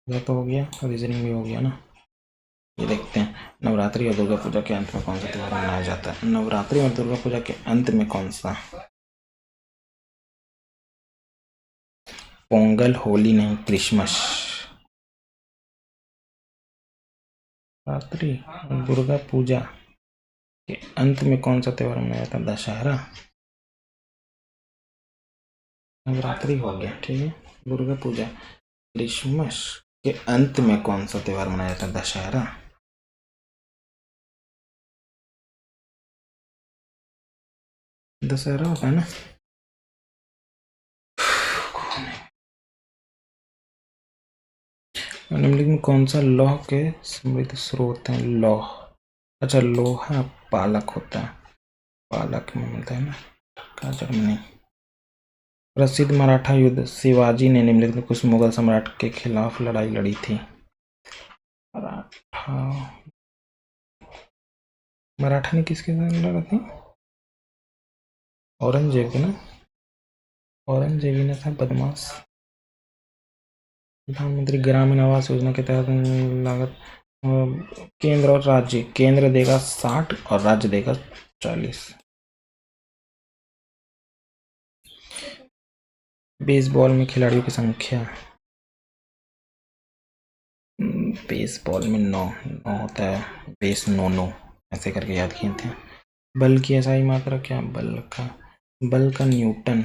Speaker 1: ये तो हो गया, रीजनिंग भी हो गया ना. ये देखते हैं, नवरात्रि और दुर्गा पूजा के अंत में कौन सा त्यौहार मनाया जाता है. नवरात्रि और दुर्गा पूजा के अंत में कौन सा? पोंगल, होली नहीं, क्रिसमस. नवरात्रि और दुर्गा पूजा के अंत में कौन सा त्यौहार मनाया जाता है? दशहरा. नवरात्रि हो गया, ठीक है. दुर्गा पूजा, क्रिसमस के अंत में कौन सा त्यौहार मनाया जाता है? दशहरा. दशहरा होता है ना. निम्नलिखित में कौन सा लौह के समृद्ध स्रोत है? लौह, अच्छा लोहा पालक होता है, पालक में मिलता है ना, गाजर में नहीं. प्रसिद्ध मराठा युद्ध, शिवाजी ने निम्नलिखित में कुछ मुगल सम्राट के खिलाफ लड़ाई लड़ी थी. मराठा ने किसके साथ लड़ा थी? औरंगजेब ना. औरंगजेब ने था बदमाश. प्रधानमंत्री ग्रामीण आवास योजना के तहत लागत केंद्र और राज्य, केंद्र देगा 60 और राज्य देगा 40. बेसबॉल में खिलाड़ियों की संख्या, बेसबॉल में 9 होता है, बेस 9 ऐसे करके याद किए थे. बल की एसआई मात्रा क्या? बल का न्यूटन.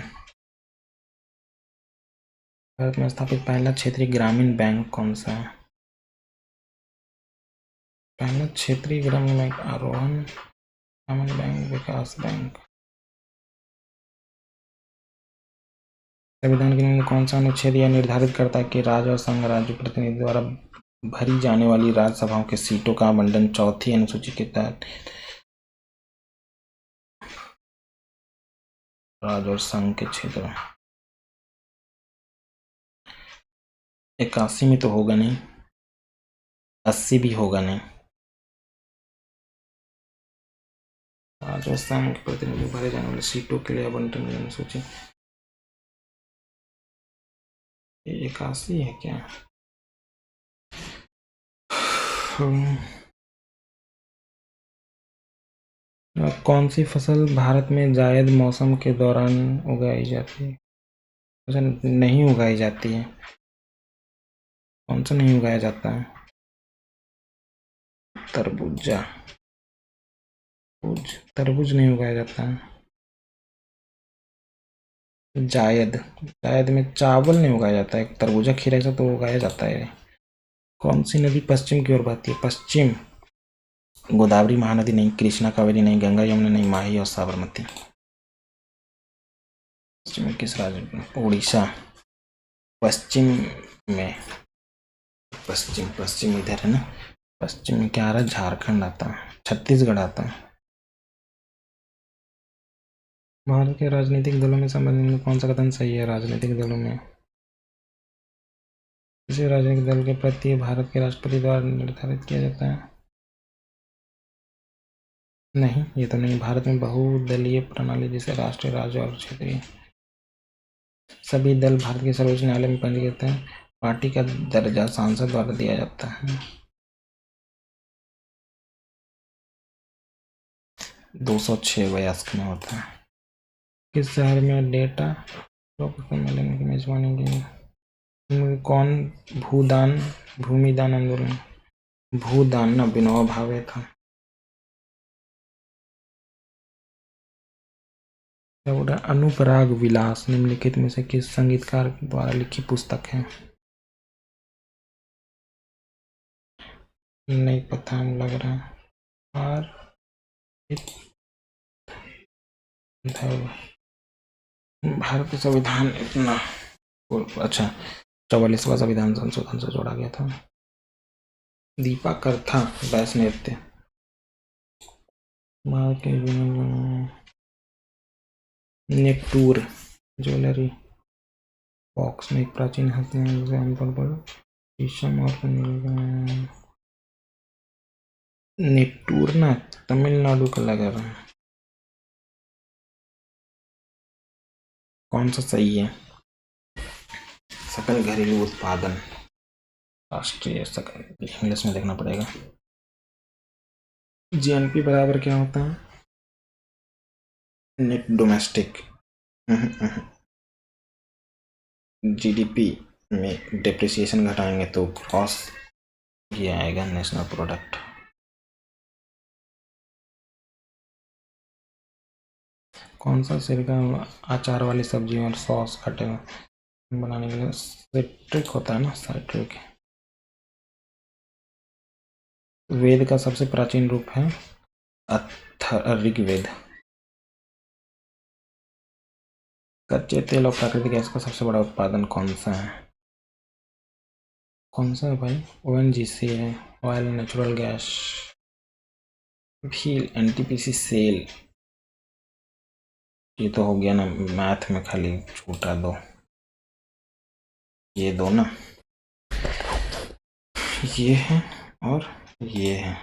Speaker 1: भारत में स्थापित पहला क्षेत्रीय ग्रामीण बैंक कौन सा है? पहला क्षेत्रीय ग्रामीण बैंक आरोहण ग्रामीण बैंक, विकास बैंक. संविधान के नियम में कौन सा अनुच्छेद यह निर्धारित करता है कि राज्य और संघ राज्य प्रतिनिधि द्वारा भरी जाने वाली राज्यसभाओं के सीटों का आवंटन चौथी अनुसूची के तहत राज्य और संघ के क्षेत्र 81 में तो होगा नहीं, 80 भी होगा नहीं. राज्य और संघ के प्रतिनिधि भरे जाने वाले सीटों के लिए आवंटन की अनुसूची 81 है क्या? कौन सी फसल भारत में जायद मौसम के दौरान उगाई जाती है? अच्छा, नहीं उगाई जाती है. कौन सा नहीं उगाया जाता है? तरबूजा. तरबूज नहीं उगाया जाता है. जायद में चावल नहीं उगाया जाता है. तरबूजा खीरा ऐसा तो उगाया जाता है. कौन सी नदी पश्चिम की ओर बहती है? पश्चिम, गोदावरी महानदी नहीं, कृष्णा कावेरी नहीं, गंगा यमुना नहीं, माही और साबरमती. पश्चिम में किस राज्य में? उड़ीसा. पश्चिम में, पश्चिम इधर है ना. पश्चिम में क्या आ रहा है? झारखंड आता है, छत्तीसगढ़ आता है. भारत के राजनीतिक दलों में संबंधित में कौन सा कथन सही है? राजनीतिक दलों में किसी राजनीतिक दल के प्रति भारत के राष्ट्रपति द्वारा निर्धारित किया जाता है? नहीं, ये तो नहीं। भारत में बहुदलीय प्रणाली जिसे राष्ट्रीय, राज्य और क्षेत्रीय सभी दल भारत के सर्वोच्च न्यायालय में पंजीकृत हैं। पार्टी का दर्जा सांसद द्वारा दिया जाता है। 206 वयस्क में होता है। किस शहर में डेटा सम्मेलन की मेजबानी की? कौन? भूमिदान आंदोलन। भूदान ना विनोबा भावे था। अनुपराग विलास निम्नलिखित में से किस संगीतकार द्वारा लिखी पुस्तक है? नहीं पता हम लग रहा है। और भारत का संविधान इतना अच्छा 44वां संविधान संशोधन से जोड़ा गया था। दीपा करथा बैस नृत्य। भारत के नेपटूर ज्वेलरी बॉक्स में एक प्राचीन हथियार जिसे आमतौर पर शीशम और नेपटूर ना तमिलनाडु का लगा रहा है। कौन सा सही है? सकल घरेलू उत्पादन राष्ट्रीय सकल, इंग्लिश में देखना पड़ेगा। जीएनपी बराबर क्या होता है? Net domestic. जीडीपी में डेप्रिसिएशन घटाएंगे तो क्रॉस ये आएगा नेशनल प्रोडक्ट। कौन सा सिरका अचार वाली सब्जी और सॉस खट्टे बनाने के लिए साइट्रिक होता है ना? साइट्रिक। वेद का सबसे प्राचीन रूप है ऋग्वेद। कच्चे तेल और प्राकृतिक गैस का सबसे बड़ा उत्पादन कौन सा है? कौन सा है भाई? ओएनजीसी है, ऑयल नेचुरल गैस। व्हील एनटीपीसी सेल। ये तो हो गया ना, मैथ में खाली छूटा दो, ये दो ना, ये है और ये है।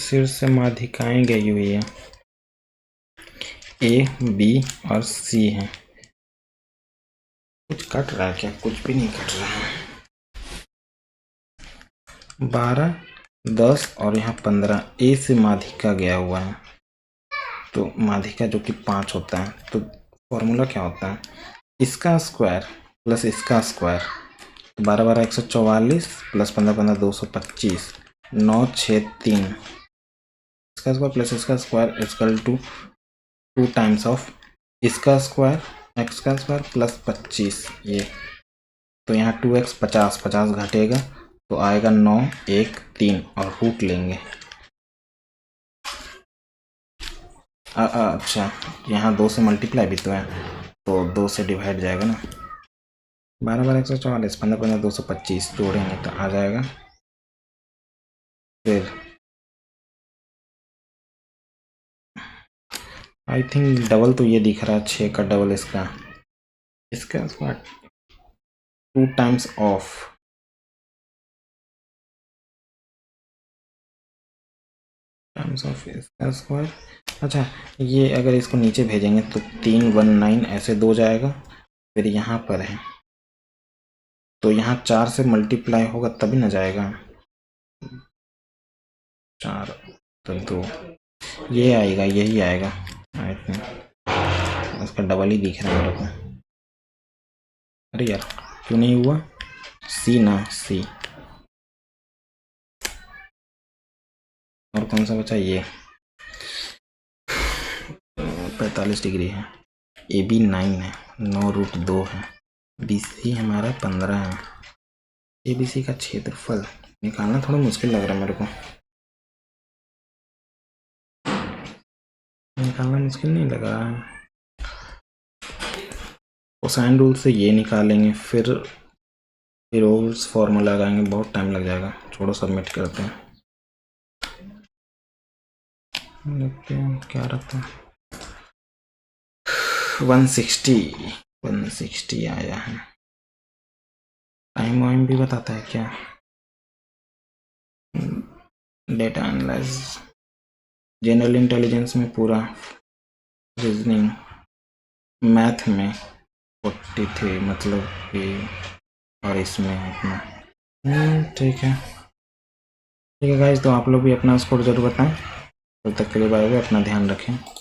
Speaker 1: सिर से माध्यिकाएं गई हुई है। ए, बी और सी है। कुछ कट रहा है क्या? कुछ भी नहीं कट रहा है। 12, 10 और यहाँ 15 ए से माध्यिका गया हुआ है, तो माध्यिका जो कि 5 होता है, तो फॉर्मूला क्या होता है? इसका स्क्वायर प्लस इसका स्क्वायर, 12 12 144 प्लस 15 15 225 9 6 3 इसका स्क्वायर प्लस इसका square equal to 2 times of इसका स्क्वायर एक्स का स्क्वायर प्लस 25 ये, तो यहाँ 2x 50 50 घटेगा तो आएगा 9 1 3 और रूट लेंगे। अच्छा यहाँ 2 से मल्टीप्लाई भी तो है, तो 2 से डिवाइड जाएगा ना। 12 12 144 15 15 225 जोड़ेंगे तो आ जाएगा। फिर आई थिंक डबल तो ये दिख रहा है, 6 का डबल इसका स्क्वायर 2 टाइम्स ऑफ इसका स्क्वायर। अच्छा ये अगर इसको नीचे भेजेंगे तो 319 ऐसे 2 जाएगा। फिर यहाँ पर है तो यहाँ 4 से मल्टीप्लाई होगा तभी ना जाएगा। 4 तो 2 ये आएगा, यही आएगा। आई थिंक इसका डबल ही दिख रहा है मेरे को। अरे यार क्यों नहीं हुआ? सी ना, सी। और कौन सा बचा? ये 45 डिग्री है। ए बी 9 है, 9√2 है। बी सी हमारा 15 है। ए बी सी का क्षेत्रफल निकालना थोड़ा मुश्किल लग रहा है मेरे को। निकालना मुश्किल नहीं लग रहा है। कोसाइन रूल से ये निकालेंगे, फिर रोल्स फॉर्मूला लगाएंगे, बहुत टाइम लग जाएगा। छोड़ो सबमिट करते हैं। देखते हैं क्या रहता है। 160 आया है। टाइम वाइम भी बताता है क्या? डेटा एनालाइज, जनरल इंटेलिजेंस में पूरा, रीजनिंग, मैथ में 40 थे मतलब कि, और इसमें अपना ठीक है गाइस, तो आप लोग भी अपना स्कोर जरूर बताएं। तब तक के लिए बाय बाय, अपना ध्यान रखें।